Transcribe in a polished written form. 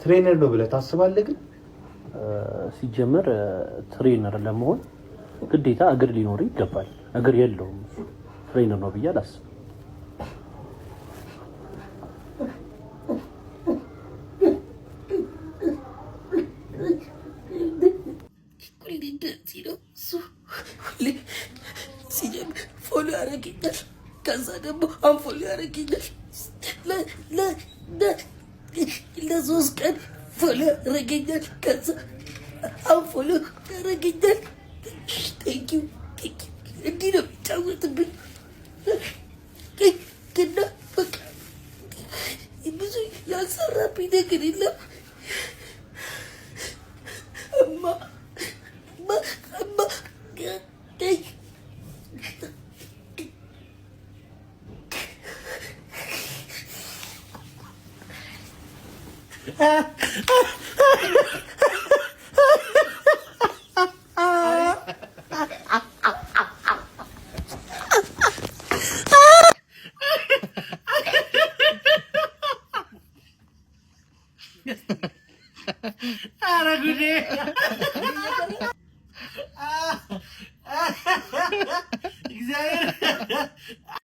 ትሬነር ነው ብለህ ታስባለህ? ግን ሲጀመር ትሬነር ለመሆን ግዴታ እግር ሊኖር ይገባል። እግር የለውም ትሬነር ነው ብዬ አላስብም። ፎሎ ያደርገኛል ከዛ ደግሞ አንፎሎ ያደርገኛል ለሶስት ቀን ፎሎ ያደርገኛል ከዛ አንፎሎ ያደርገኛል። ቴንኪው እንዲህ ነው የሚጫወትብኝ ግና በቃ ብዙ ያልሰራብኝ ነገር የለም። እማ Ara gude.